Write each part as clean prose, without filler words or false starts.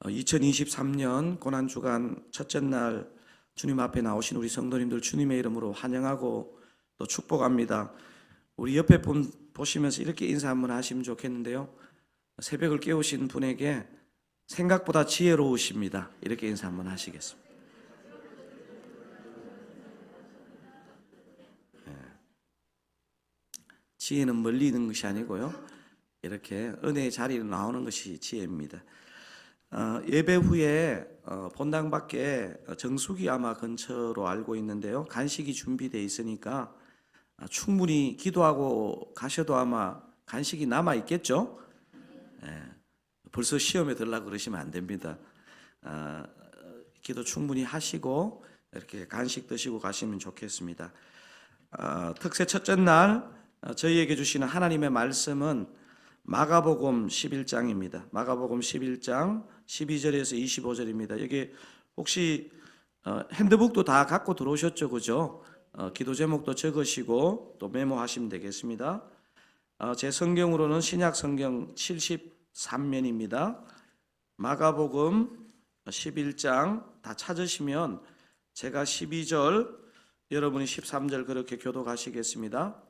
2023년 고난주간 첫째 날 주님 앞에 나오신 우리 성도님들 주님의 이름으로 환영하고 또 축복합니다. 우리 옆에 분 보시면서 이렇게 인사 한번 하시면 좋겠는데요. 새벽을 깨우신 분에게 생각보다 지혜로우십니다. 이렇게 인사 한번 하시겠습니다. 지혜는 멀리 있는 것이 아니고요. 이렇게 은혜의 자리로 나오는 것이 지혜입니다. 예배 후에 본당 밖에 정수기 아마 근처로 알고 있는데요. 간식이 준비되어 있으니까 충분히 기도하고 가셔도 아마 간식이 남아 있겠죠. 벌써 시험에 들라고 그러시면 안 됩니다. 기도 충분히 하시고 이렇게 간식 드시고 가시면 좋겠습니다. 특세 첫째 날 저희에게 주시는 하나님의 말씀은 마가복음 11장입니다. 마가복음 11장 12절에서 25절입니다. 여기 혹시 핸드북도 다 갖고 들어오셨죠? 그죠? 기도 제목도 적으시고 또 메모하시면 되겠습니다. 제 성경으로는 신약 성경 73면입니다. 마가복음 11장 다 찾으시면 제가 12절, 여러분이 13절 그렇게 교독하시겠습니다.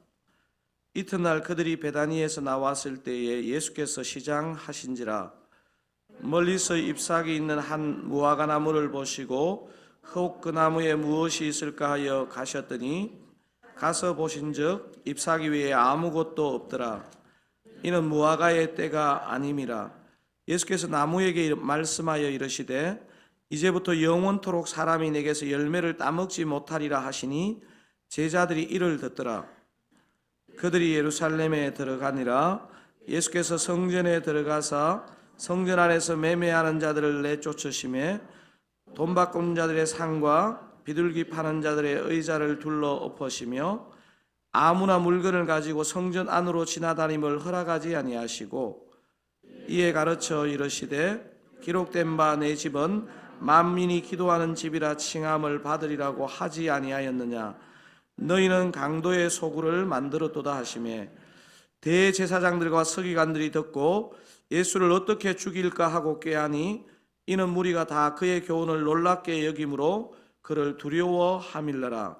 이튿날 그들이 베다니에서 나왔을 때에 예수께서 시장하신지라 멀리서 잎사귀 있는 한 무화과 나무를 보시고 혹 그 나무에 무엇이 있을까 하여 가셨더니 가서 보신즉 잎사귀 위에 아무것도 없더라. 이는 무화과의 때가 아님이라. 예수께서 나무에게 말씀하여 이르시되 이제부터 영원토록 사람이 내게서 열매를 따먹지 못하리라 하시니 제자들이 이를 듣더라. 그들이 예루살렘에 들어가니라. 예수께서 성전에 들어가사 성전 안에서 매매하는 자들을 내쫓으시매 돈 바꾸는 자들의 상과 비둘기 파는 자들의 의자를 둘러 엎으시며 아무나 물건을 가지고 성전 안으로 지나다님을 허락하지 아니하시고 이에 가르쳐 이르시되 기록된 바 내 집은 만민이 기도하는 집이라 칭함을 받으리라고 하지 아니하였느냐. 너희는 강도의 소굴을 만들었도다 하시매 대제사장들과 서기관들이 듣고 예수를 어떻게 죽일까 하고 꾀하니 이는 무리가 다 그의 교훈을 놀랍게 여김으로 그를 두려워함일러라.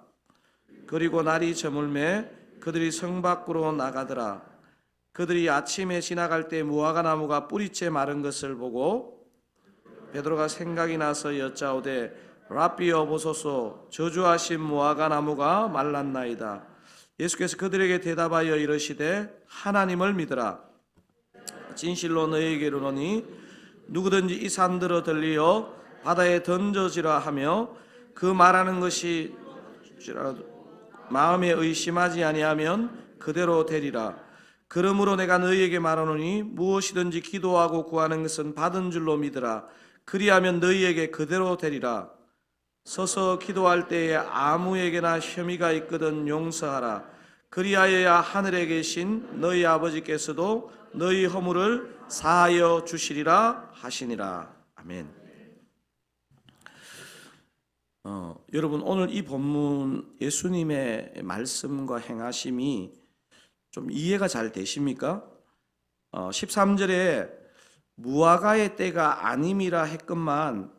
그리고 날이 저물매 그들이 성 밖으로 나가더라. 그들이 아침에 지나갈 때 무화과 나무가 뿌리째 마른 것을 보고 베드로가 생각이 나서 여짜오되 랍비여 보소서 저주하신 무화과 나무가 말랐나이다. 예수께서 그들에게 대답하여 이르시되 하나님을 믿으라. 진실로 너희에게 이르노니 누구든지 이 산들어 들리어 바다에 던져지라 하며 그 말하는 것이 마음에 의심하지 아니하면 그대로 되리라. 그러므로 내가 너희에게 말하노니 무엇이든지 기도하고 구하는 것은 받은 줄로 믿으라. 그리하면 너희에게 그대로 되리라. 서서 기도할 때에 아무에게나 혐의가 있거든 용서하라. 그리하여야 하늘에 계신 너희 아버지께서도 너희 허물을 사하여 주시리라 하시니라. 아멘. 여러분 오늘 이 본문 예수님의 말씀과 행하심이 좀 이해가 잘 되십니까? 13절에 무화과의 때가 아님이라 했건만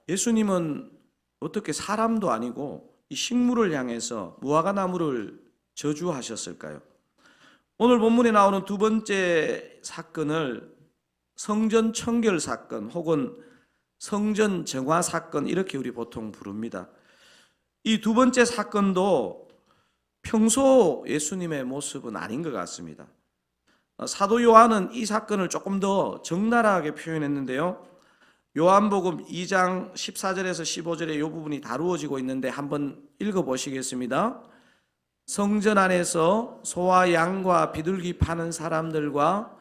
예수님은 어떻게 사람도 아니고 이 식물을 향해서 무화과 나무를 저주하셨을까요? 오늘 본문에 나오는 두 번째 사건을 성전 청결 사건 혹은 성전 정화 사건 이렇게 우리 보통 부릅니다. 이 두 번째 사건도 평소 예수님의 모습은 아닌 것 같습니다. 사도 요한은 이 사건을 조금 더 적나라하게 표현했는데요. 요한복음 2장 14절에서 15절에 이 부분이 다루어지고 있는데 한번 읽어보시겠습니다. 성전 안에서 소와 양과 비둘기 파는 사람들과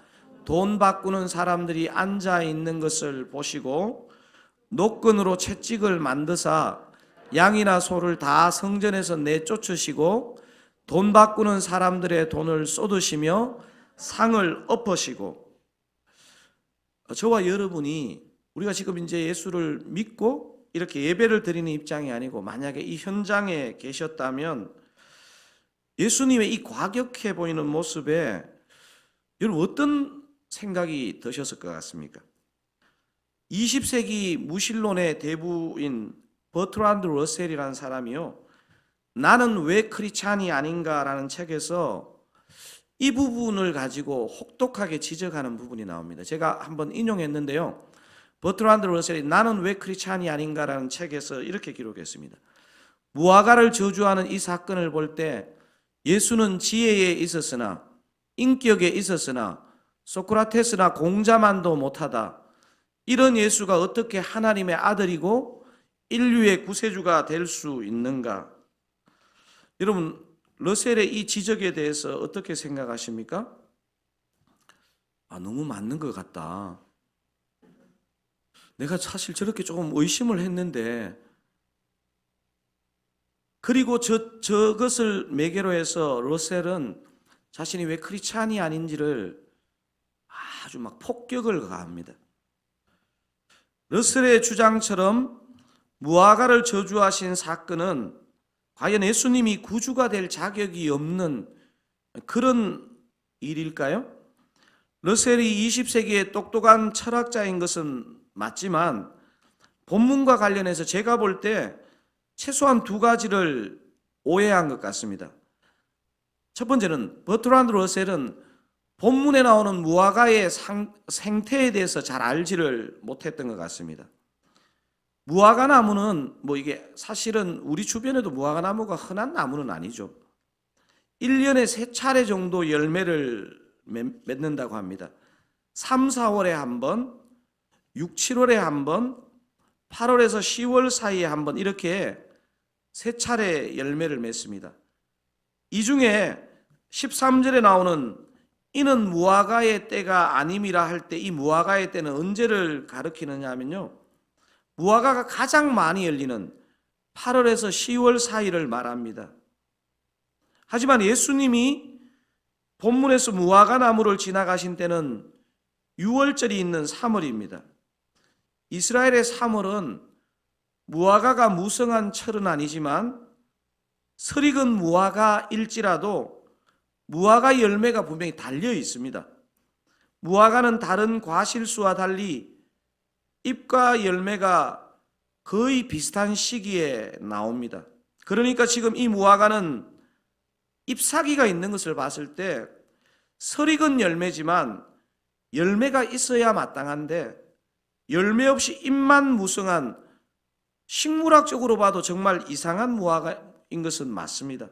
돈 바꾸는 사람들이 앉아 있는 것을 보시고 노끈으로 채찍을 만드사 양이나 소를 다 성전에서 내쫓으시고 돈 바꾸는 사람들의 돈을 쏟으시며 상을 엎으시고. 저와 여러분이 우리가 지금 이제 예수를 믿고 이렇게 예배를 드리는 입장이 아니고 만약에 이 현장에 계셨다면 예수님의 이 과격해 보이는 모습에 여러분 어떤 생각이 드셨을 것 같습니까? 20세기 무신론의 대부인 버트란드 러셀이라는 사람이요, 나는 왜 크리스찬이 아닌가라는 책에서 이 부분을 가지고 혹독하게 지적하는 부분이 나옵니다. 제가 한번 인용했는데요, 버트란드 러셀이 나는 왜 크리스찬이 아닌가라는 책에서 이렇게 기록했습니다. 무화과를 저주하는 이 사건을 볼 때 예수는 지혜에 있었으나 인격에 있었으나 소크라테스나 공자만도 못하다, 이런 예수가 어떻게 하나님의 아들이고 인류의 구세주가 될 수 있는가? 여러분, 러셀의 이 지적에 대해서 어떻게 생각하십니까? 너무 맞는 것 같다. 내가 사실 저렇게 조금 의심을 했는데, 그리고 저것을 매개로 해서 러셀은 자신이 왜 크리스찬이 아닌지를 아주 막 폭격을 가합니다. 러셀의 주장처럼 무화과를 저주하신 사건은 과연 예수님이 구주가 될 자격이 없는 그런 일일까요? 러셀이 20세기의 똑똑한 철학자인 것은 맞지만 본문과 관련해서 제가 볼 때 최소한 두 가지를 오해한 것 같습니다. 첫 번째는 버트란드 러셀은 본문에 나오는 무화과의 생태에 대해서 잘 알지를 못했던 것 같습니다. 무화과 나무는 이게 사실은 우리 주변에도 무화과 나무가 흔한 나무는 아니죠. 1년에 3차례 정도 열매를 맺는다고 합니다. 3, 4월에 한 번, 6, 7월에 한 번, 8월에서 10월 사이에 한 번, 이렇게 3차례 열매를 맺습니다. 이 중에 13절에 나오는 이는 무화과의 때가 아님이라 할 때, 이 무화과의 때는 언제를 가리키느냐 하면요, 무화과가 가장 많이 열리는 8월에서 10월 사이를 말합니다. 하지만 예수님이 본문에서 무화과 나무를 지나가신 때는 6월절이 있는 3월입니다. 이스라엘의 3월은 무화과가 무성한 철은 아니지만 설익은 무화과일지라도 무화과 열매가 분명히 달려 있습니다. 무화과는 다른 과실수와 달리 잎과 열매가 거의 비슷한 시기에 나옵니다. 그러니까 지금 이 무화과는 잎사귀가 있는 것을 봤을 때 설익은 열매지만 열매가 있어야 마땅한데 열매 없이 잎만 무성한, 식물학적으로 봐도 정말 이상한 무화과인 것은 맞습니다.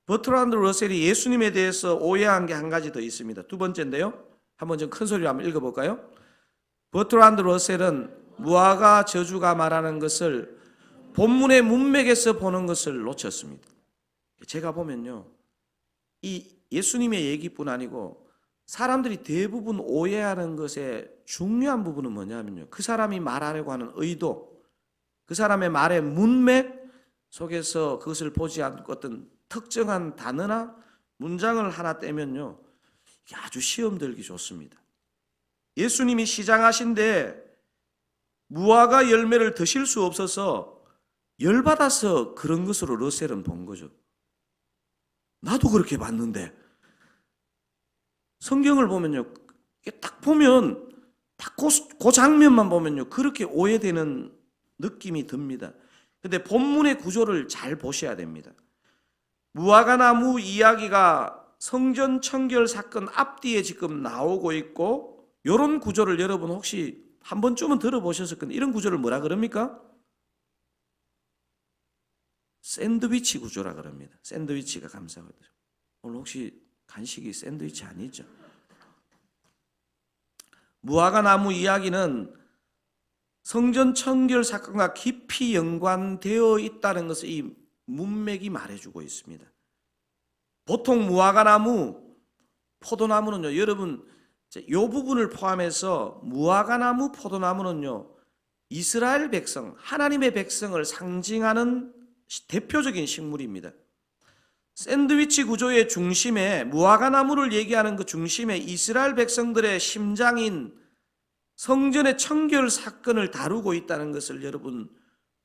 버트란드 러셀이 예수님에 대해서 오해한 게 한 가지 더 있습니다. 두 번째인데요, 한번 좀 큰 소리로 한번 읽어볼까요? 버트란드 러셀은 무화과 저주가 말하는 것을 본문의 문맥에서 보는 것을 놓쳤습니다. 제가 보면요, 이 예수님의 얘기뿐 아니고 사람들이 대부분 오해하는 것의 중요한 부분은 뭐냐면요, 그 사람이 말하려고 하는 의도, 그 사람의 말의 문맥 속에서 그것을 보지 않고 어떤 특정한 단어나 문장을 하나 떼면요, 이게 아주 시험 들기 좋습니다. 예수님이 시장하신데 무화과 열매를 드실 수 없어서 열받아서 그런 것으로 러셀은 본 거죠. 나도 그렇게 봤는데. 성경을 보면요, 딱 보면, 딱 그 장면만 보면요, 그렇게 오해되는 느낌이 듭니다. 근데 본문의 구조를 잘 보셔야 됩니다. 무화과 나무 이야기가 성전 청결 사건 앞뒤에 지금 나오고 있고, 이런 구조를 여러분 혹시 한 번쯤은 들어보셨을 건데, 이런 구조를 뭐라 그럽니까? 샌드위치 구조라 그럽니다. 샌드위치가 감사하거든요. 오늘 혹시 간식이 샌드위치 아니죠? 무화과 나무 이야기는 성전 청결 사건과 깊이 연관되어 있다는 것을 이 문맥이 말해주고 있습니다. 보통 무화과 나무, 포도나무는요, 여러분 이 부분을 포함해서 무화과 나무, 포도나무는요, 이스라엘 백성, 하나님의 백성을 상징하는 대표적인 식물입니다. 샌드위치 구조의 중심에, 무화과 나무를 얘기하는 그 중심에 이스라엘 백성들의 심장인 성전의 청결 사건을 다루고 있다는 것을 여러분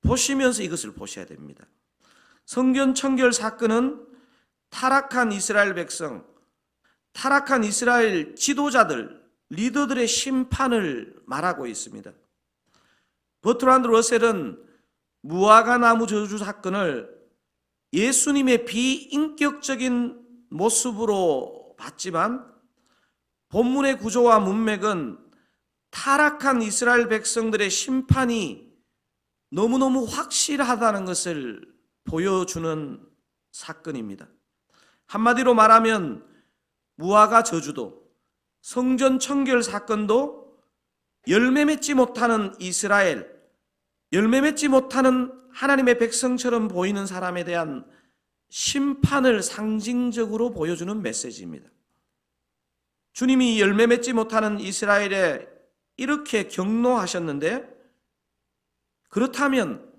보시면서 이것을 보셔야 됩니다. 성전 청결 사건은 타락한 이스라엘 백성, 타락한 이스라엘 지도자들, 리더들의 심판을 말하고 있습니다. 버트란드 러셀은 무화과 나무 저주 사건을 예수님의 비인격적인 모습으로 봤지만 본문의 구조와 문맥은 타락한 이스라엘 백성들의 심판이 너무너무 확실하다는 것을 보여주는 사건입니다. 한마디로 말하면 무화과 저주도 성전 청결 사건도 열매 맺지 못하는 이스라엘, 열매 맺지 못하는 하나님의 백성처럼 보이는 사람에 대한 심판을 상징적으로 보여주는 메시지입니다. 주님이 열매 맺지 못하는 이스라엘에 이렇게 경노하셨는데, 그렇다면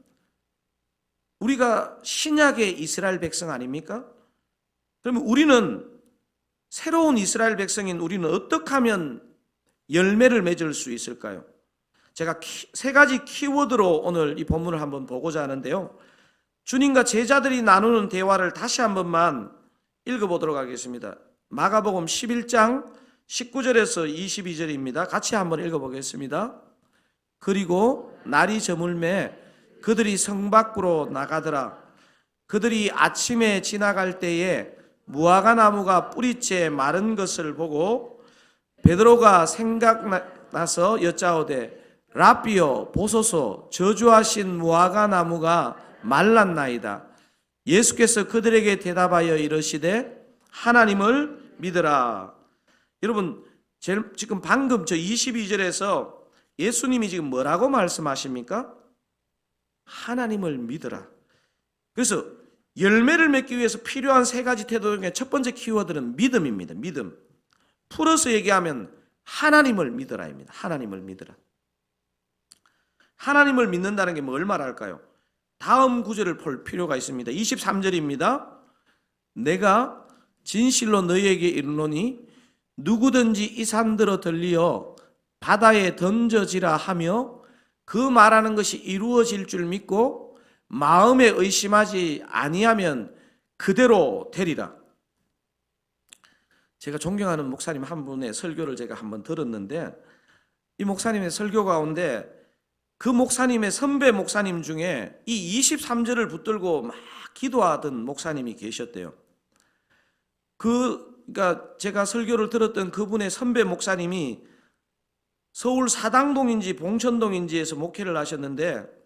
우리가 신약의 이스라엘 백성 아닙니까? 그러면 우리는, 새로운 이스라엘 백성인 우리는 어떻게 하면 열매를 맺을 수 있을까요? 제가 세 가지 키워드로 오늘 이 본문을 한번 보고자 하는데요. 주님과 제자들이 나누는 대화를 다시 한 번만 읽어보도록 하겠습니다. 마가복음 11장 19절에서 22절입니다. 같이 한번 읽어보겠습니다. 그리고 날이 저물매 그들이 성 밖으로 나가더라. 그들이 아침에 지나갈 때에 무화과 나무가 뿌리째 마른 것을 보고 베드로가 생각나서 여짜오되 라비요 보소서 저주하신 무화과 나무가 말랐나이다. 예수께서 그들에게 대답하여 이르시되 하나님을 믿으라. 여러분, 지금 방금 저 22절에서 예수님이 지금 뭐라고 말씀하십니까? 하나님을 믿으라. 그래서 열매를 맺기 위해서 필요한 세 가지 태도 중에 첫 번째 키워드는 믿음입니다. 믿음. 풀어서 얘기하면 하나님을 믿으라입니다. 하나님을 믿으라. 하나님을 믿는다는 게 뭘 말할까요? 다음 구절을 볼 필요가 있습니다. 23절입니다. 내가 진실로 너희에게 이르노니 누구든지 이 산들어 들리어 바다에 던져지라 하며 그 말하는 것이 이루어질 줄 믿고 마음에 의심하지 아니하면 그대로 되리라. 제가 존경하는 목사님 한 분의 설교를 제가 한번 들었는데, 이 목사님의 설교 가운데 그 목사님의 선배 목사님 중에 이 23절을 붙들고 막 기도하던 목사님이 계셨대요. 그러니까 제가 설교를 들었던 그분의 선배 목사님이 서울 사당동인지 봉천동인지에서 목회를 하셨는데,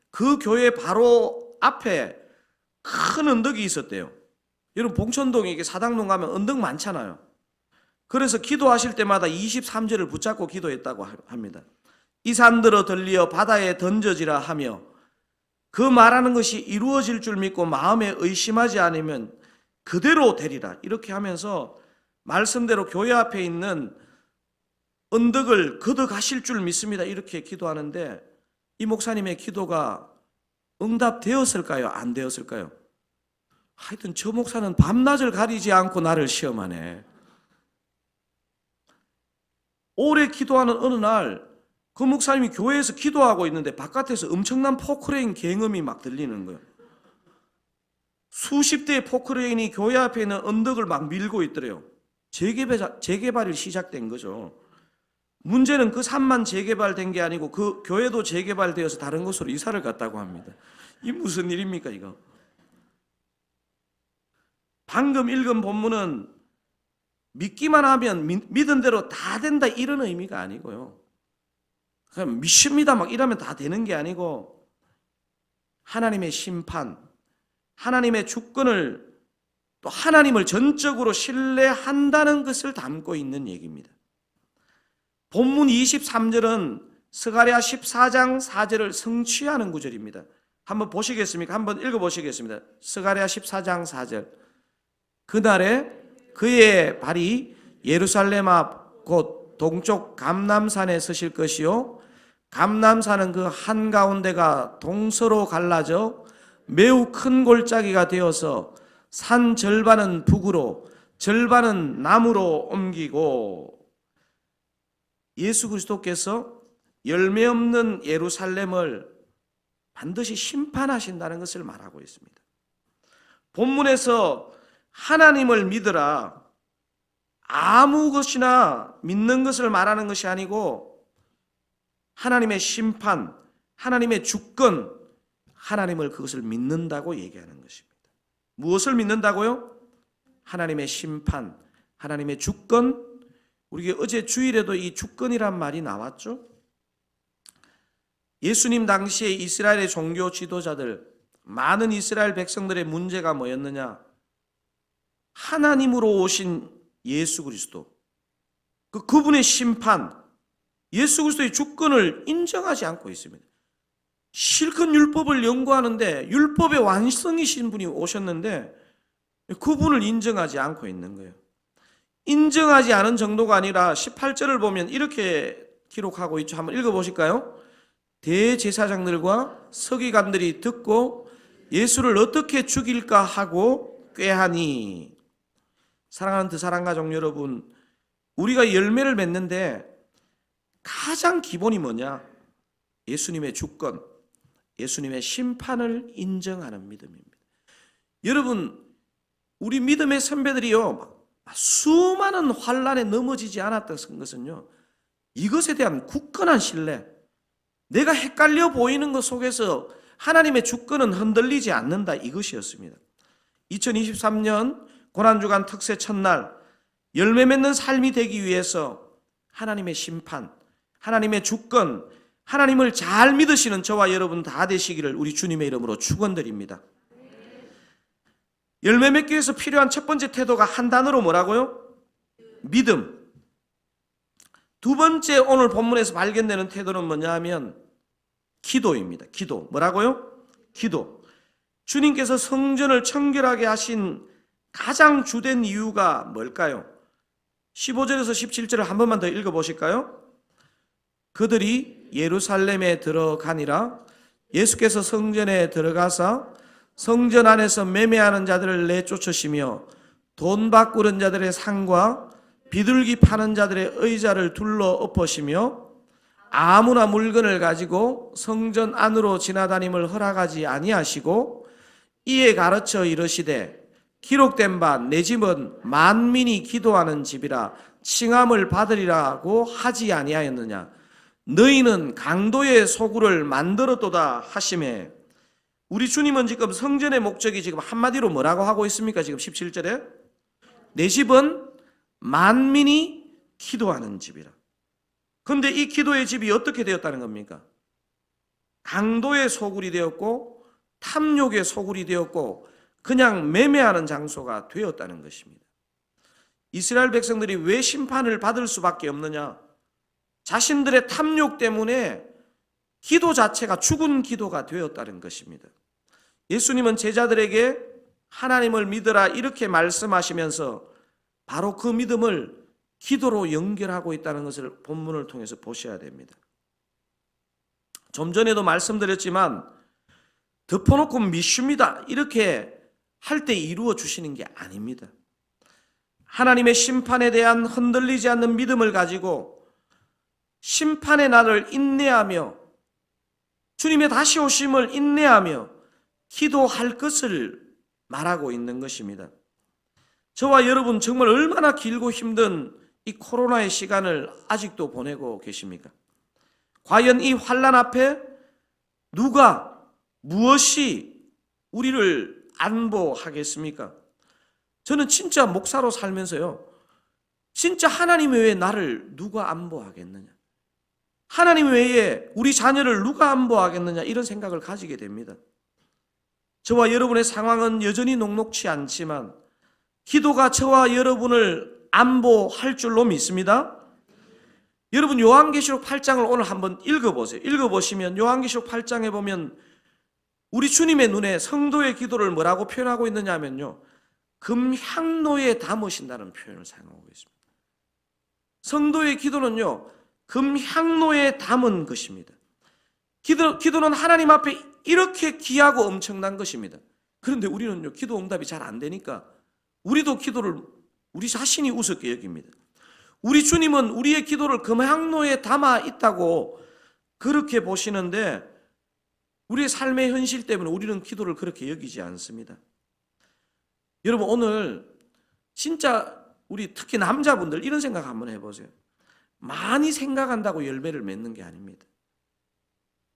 그 교회 바로 앞에 큰 언덕이 있었대요. 여러분, 봉천동에 이게 사당동 가면 언덕 많잖아요. 그래서 기도하실 때마다 23절을 붙잡고 기도했다고 합니다. 이 산들어 들리어 바다에 던져지라 하며 그 말하는 것이 이루어질 줄 믿고 마음에 의심하지 않으면 그대로 되리라. 이렇게 하면서 말씀대로 교회 앞에 있는 언덕을 걷어가실 줄 믿습니다. 이렇게 기도하는데, 이 목사님의 기도가 응답되었을까요? 안 되었을까요? 하여튼 저 목사는 밤낮을 가리지 않고 나를 시험하네. 오래 기도하는 어느 날 그 목사님이 교회에서 기도하고 있는데 바깥에서 엄청난 포크레인 갱음이 막 들리는 거예요. 수십 대의 포크레인이 교회 앞에 있는 언덕을 막 밀고 있더래요. 재개발이 시작된 거죠. 문제는 그 산만 재개발된 게 아니고 그 교회도 재개발되어서 다른 곳으로 이사를 갔다고 합니다. 이 무슨 일입니까, 이거? 방금 읽은 본문은 믿기만 하면 믿은 대로 다 된다 이런 의미가 아니고요. 그냥 믿습니다 막 이러면 다 되는 게 아니고, 하나님의 심판, 하나님의 주권을, 또 하나님을 전적으로 신뢰한다는 것을 담고 있는 얘기입니다. 본문 23절은 스가랴 14장 4절을 성취하는 구절입니다. 한번 보시겠습니까? 한번 읽어보시겠습니다. 스가랴 14장 4절. 그날에 그의 발이 예루살렘 앞 곧 동쪽 감람산에 서실 것이요 감람산은 그 한가운데가 동서로 갈라져 매우 큰 골짜기가 되어서 산 절반은 북으로 절반은 남으로 옮기고, 예수 그리스도께서 열매 없는 예루살렘을 반드시 심판하신다는 것을 말하고 있습니다. 본문에서 하나님을 믿으라, 아무 것이나 믿는 것을 말하는 것이 아니고 하나님의 심판, 하나님의 주권, 하나님을 그것을 믿는다고 얘기하는 것입니다. 무엇을 믿는다고요? 하나님의 심판, 하나님의 주권. 우리가 어제 주일에도 이 주권이란 말이 나왔죠. 예수님 당시에 이스라엘의 종교 지도자들, 많은 이스라엘 백성들의 문제가 뭐였느냐? 하나님으로 오신 예수 그리스도, 그분의 심판, 예수 그리스도의 주권을 인정하지 않고 있습니다. 실컷 율법을 연구하는데 율법의 완성이신 분이 오셨는데 그분을 인정하지 않고 있는 거예요. 인정하지 않은 정도가 아니라 18절을 보면 이렇게 기록하고 있죠. 한번 읽어보실까요? 대제사장들과 서기관들이 듣고 예수를 어떻게 죽일까 하고 꾀하니. 사랑하는 드사랑가족 여러분, 우리가 열매를 맺는데 가장 기본이 뭐냐? 예수님의 주권, 예수님의 심판을 인정하는 믿음입니다. 여러분, 우리 믿음의 선배들이요, 수많은 환난에 넘어지지 않았던 것은요, 이것에 대한 굳건한 신뢰, 내가 헷갈려 보이는 것 속에서 하나님의 주권은 흔들리지 않는다, 이것이었습니다. 2023년 고난주간 특세 첫날, 열매 맺는 삶이 되기 위해서 하나님의 심판, 하나님의 주권, 하나님을 잘 믿으시는 저와 여러분 다 되시기를 우리 주님의 이름으로 축원드립니다. 열매 맺기 위해서 필요한 첫 번째 태도가 한 단어로 뭐라고요? 믿음. 두 번째 오늘 본문에서 발견되는 태도는 뭐냐 하면 기도입니다. 기도. 뭐라고요? 기도. 주님께서 성전을 청결하게 하신 가장 주된 이유가 뭘까요? 15절에서 17절을 한 번만 더 읽어보실까요? 그들이 예루살렘에 들어가니라. 예수께서 성전에 들어가사 성전 안에서 매매하는 자들을 내쫓으시며 돈 바꾸는 자들의 상과 비둘기 파는 자들의 의자를 둘러 엎으시며 아무나 물건을 가지고 성전 안으로 지나다님을 허락하지 아니하시고 이에 가르쳐 이르시되 기록된 바 내 집은 만민이 기도하는 집이라 칭함을 받으리라고 하지 아니하였느냐. 너희는 강도의 소굴을 만들었도다 하시매. 우리 주님은 지금 성전의 목적이 지금 한마디로 뭐라고 하고 있습니까? 지금 17절에 내 집은 만민이 기도하는 집이라. 그런데 이 기도의 집이 어떻게 되었다는 겁니까? 강도의 소굴이 되었고 탐욕의 소굴이 되었고 그냥 매매하는 장소가 되었다는 것입니다. 이스라엘 백성들이 왜 심판을 받을 수밖에 없느냐? 자신들의 탐욕 때문에 기도 자체가 죽은 기도가 되었다는 것입니다. 예수님은 제자들에게 하나님을 믿으라 이렇게 말씀하시면서 바로 그 믿음을 기도로 연결하고 있다는 것을 본문을 통해서 보셔야 됩니다. 좀 전에도 말씀드렸지만 덮어놓고 믿습니다 이렇게 할 때 이루어 주시는 게 아닙니다. 하나님의 심판에 대한 흔들리지 않는 믿음을 가지고 심판의 날을 인내하며 주님의 다시 오심을 인내하며 기도할 것을 말하고 있는 것입니다. 저와 여러분 정말 얼마나 길고 힘든 이 코로나의 시간을 아직도 보내고 계십니까? 과연 이 환난 앞에 누가 무엇이 우리를 안보하겠습니까? 저는 진짜 목사로 살면서요, 진짜 하나님 외에 나를 누가 안보하겠느냐, 하나님 외에 우리 자녀를 누가 안보하겠느냐 이런 생각을 가지게 됩니다. 저와 여러분의 상황은 여전히 녹록치 않지만 기도가 저와 여러분을 안보할 줄로 믿습니다. 여러분 요한계시록 8장을 오늘 한번 읽어보세요. 읽어보시면 요한계시록 8장에 보면 우리 주님의 눈에 성도의 기도를 뭐라고 표현하고 있느냐 하면요, 금향로에 담으신다는 표현을 사용하고 있습니다. 성도의 기도는요, 금향로에 담은 것입니다. 기도는 하나님 앞에 이렇게 귀하고 엄청난 것입니다. 그런데 우리는요, 기도 응답이 잘 안 되니까 우리도 기도를 우리 자신이 우습게 여깁니다. 우리 주님은 우리의 기도를 금향로에 담아 있다고 그렇게 보시는데 우리의 삶의 현실 때문에 우리는 기도를 그렇게 여기지 않습니다. 여러분 오늘 진짜 우리 특히 남자분들 이런 생각 한번 해보세요. 많이 생각한다고 열매를 맺는 게 아닙니다.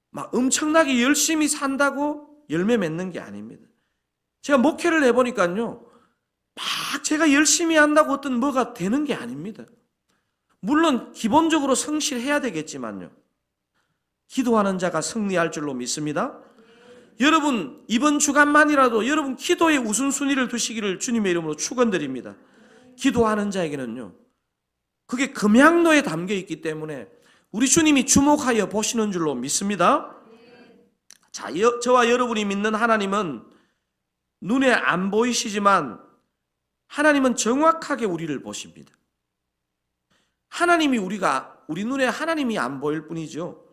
막 엄청나게 열심히 산다고 열매 맺는 게 아닙니다. 제가 목회를 해보니까요, 막 제가 열심히 한다고 어떤 뭐가 되는 게 아닙니다. 물론 기본적으로 성실해야 되겠지만요, 기도하는 자가 승리할 줄로 믿습니다. 여러분, 이번 주간만이라도 여러분 기도의 우선순위를 두시기를 주님의 이름으로 축원드립니다. 기도하는 자에게는요, 그게 금양로에 담겨 있기 때문에 우리 주님이 주목하여 보시는 줄로 믿습니다. 자, 저와 여러분이 믿는 하나님은 눈에 안 보이시지만 하나님은 정확하게 우리를 보십니다. 하나님이 우리 눈에 하나님이 안 보일 뿐이죠,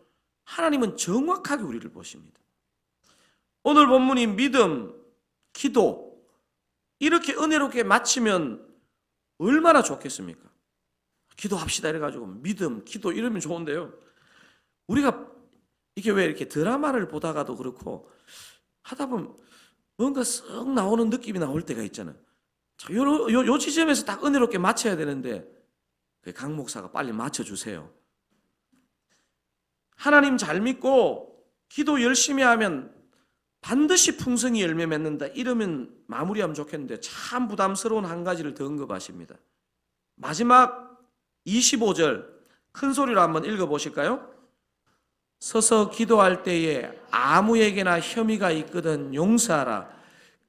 하나님은 정확하게 우리를 보십니다. 오늘 본문이 믿음, 기도 이렇게 은혜롭게 마치면 얼마나 좋겠습니까? 기도합시다 이래가지고 믿음, 기도 이러면 좋은데요, 우리가 이게 왜 이렇게 드라마를 보다가도 그렇고 하다 보면 뭔가 썩 나오는 느낌이 나올 때가 있잖아요. 요 지점에서 딱 은혜롭게 마쳐야 되는데 강 목사가 빨리 맞춰주세요. 하나님 잘 믿고 기도 열심히 하면 반드시 풍성히 열매 맺는다 이러면 마무리하면 좋겠는데 참 부담스러운 한 가지를 더 언급하십니다. 마지막 25절 큰 소리로 한번 읽어보실까요? 서서 기도할 때에 아무에게나 혐의가 있거든 용서하라.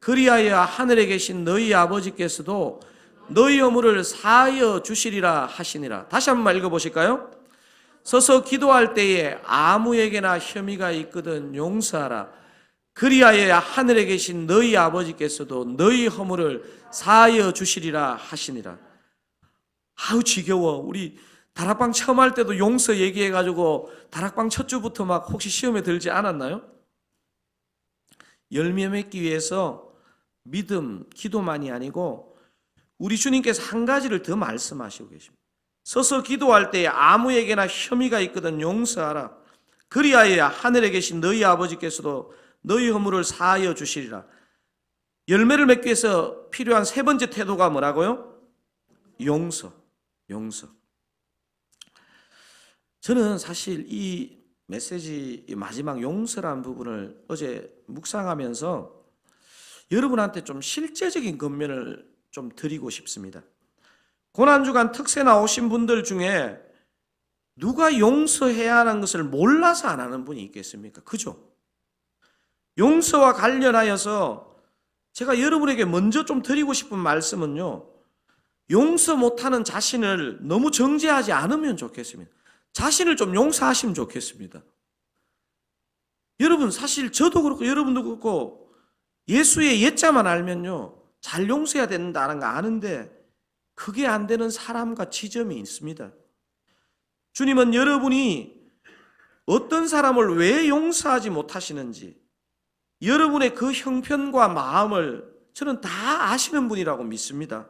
그리하여 하늘에 계신 너희 아버지께서도 너희 허물을 사하여 주시리라 하시니라. 다시 한번 읽어보실까요? 서서 기도할 때에 아무에게나 혐의가 있거든 용서하라. 그리하여 하늘에 계신 너희 아버지께서도 너희 허물을 사하여 주시리라 하시니라. 아우 지겨워. 우리 다락방 처음 할 때도 용서 얘기해가지고 다락방 첫 주부터 막 혹시 시험에 들지 않았나요? 열매 맺기 위해서 믿음, 기도만이 아니고 우리 주님께서 한 가지를 더 말씀하시고 계십니다. 서서 기도할 때에 아무에게나 혐의가 있거든 용서하라. 그리하여 하늘에 계신 너희 아버지께서도 너희 허물을 사하여 주시리라. 열매를 맺기 위해서 필요한 세 번째 태도가 뭐라고요? 용서. 저는 사실 이 메시지 마지막 용서라는 부분을 어제 묵상하면서 여러분한테 좀 실제적인 권면을 좀 드리고 싶습니다. 고난주간 특세 나오신 분들 중에 누가 용서해야 하는 것을 몰라서 안 하는 분이 있겠습니까? 그죠? 용서와 관련하여서 제가 여러분에게 먼저 좀 드리고 싶은 말씀은요, 용서 못하는 자신을 너무 정죄하지 않으면 좋겠습니다. 자신을 좀 용서하시면 좋겠습니다. 여러분 사실 저도 그렇고 여러분도 그렇고 예수의 예자만 알면요 잘 용서해야 된다는 거 아는데 그게 안 되는 사람과 지점이 있습니다. 주님은 여러분이 어떤 사람을 왜 용서하지 못하시는지 여러분의 그 형편과 마음을 저는 다 아시는 분이라고 믿습니다.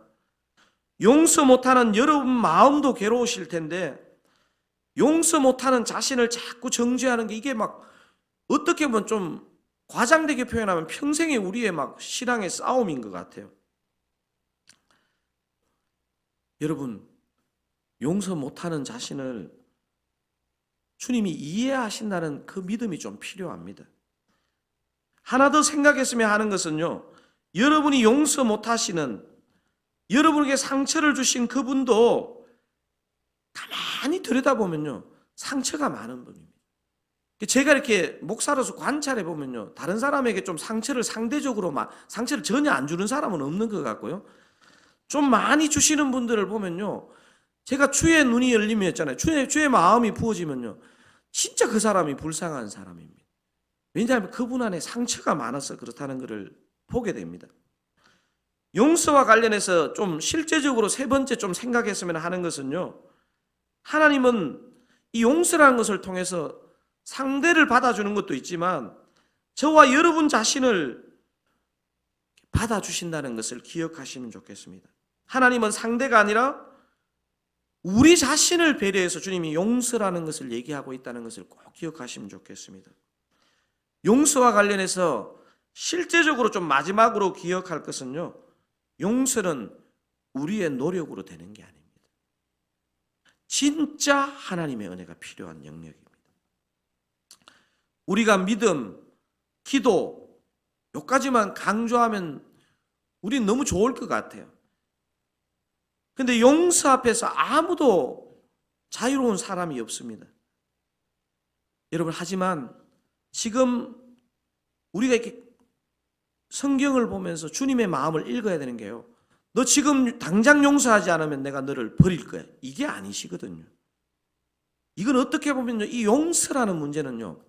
용서 못하는 여러분 마음도 괴로우실 텐데 용서 못하는 자신을 자꾸 정죄하는 게 이게 막 어떻게 보면 좀 과장되게 표현하면 평생의 우리의 막 신앙의 싸움인 것 같아요. 여러분, 용서 못하는 자신을 주님이 이해하신다는 그 믿음이 좀 필요합니다. 하나 더 생각했으면 하는 것은요, 여러분이 용서 못하시는 여러분에게 상처를 주신 그분도 가만히 들여다보면요 상처가 많은 분입니다. 제가 이렇게 목사로서 관찰해 보면요 다른 사람에게 좀 상처를 상대적으로 상처를 전혀 안 주는 사람은 없는 것 같고요, 좀 많이 주시는 분들을 보면요 제가 주의 눈이 열리면 했잖아요. 주의 마음이 부어지면요 진짜 그 사람이 불쌍한 사람입니다. 왜냐하면 그분 안에 상처가 많아서 그렇다는 것을 보게 됩니다. 용서와 관련해서 좀 실제적으로 세 번째 좀 생각했으면 하는 것은요, 하나님은 이 용서라는 것을 통해서 상대를 받아주는 것도 있지만 저와 여러분 자신을 받아주신다는 것을 기억하시면 좋겠습니다. 하나님은 상대가 아니라 우리 자신을 배려해서 주님이 용서라는 것을 얘기하고 있다는 것을 꼭 기억하시면 좋겠습니다. 용서와 관련해서 실제적으로 좀 마지막으로 기억할 것은요, 용서는 우리의 노력으로 되는 게 아닙니다. 진짜 하나님의 은혜가 필요한 영역입니다. 우리가 믿음, 기도 여기까지만 강조하면 우린 너무 좋을 것 같아요. 근데 용서 앞에서 아무도 자유로운 사람이 없습니다. 여러분, 하지만 지금 우리가 이렇게 성경을 보면서 주님의 마음을 읽어야 되는 게요, 너 지금 당장 용서하지 않으면 내가 너를 버릴 거야, 이게 아니시거든요. 이건 어떻게 보면요, 이 용서라는 문제는요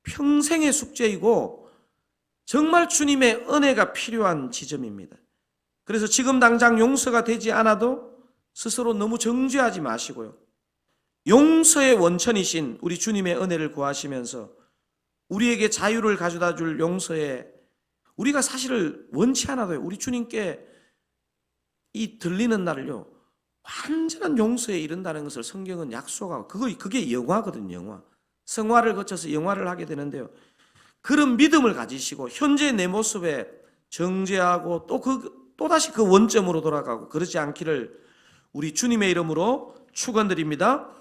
평생의 숙제이고 정말 주님의 은혜가 필요한 지점입니다. 그래서 지금 당장 용서가 되지 않아도 스스로 너무 정죄하지 마시고요, 용서의 원천이신 우리 주님의 은혜를 구하시면서 우리에게 자유를 가져다 줄 용서에 우리가 사실을 원치 않아도요, 우리 주님께 이 들리는 날을요 완전한 용서에 이른다는 것을 성경은 약속하고, 그게 영화거든요. 영화. 성화를 거쳐서 영화를 하게 되는데요, 그런 믿음을 가지시고 현재 내 모습에 정죄하고 또다시 그 원점으로 돌아가고 그러지 않기를 우리 주님의 이름으로 축원드립니다.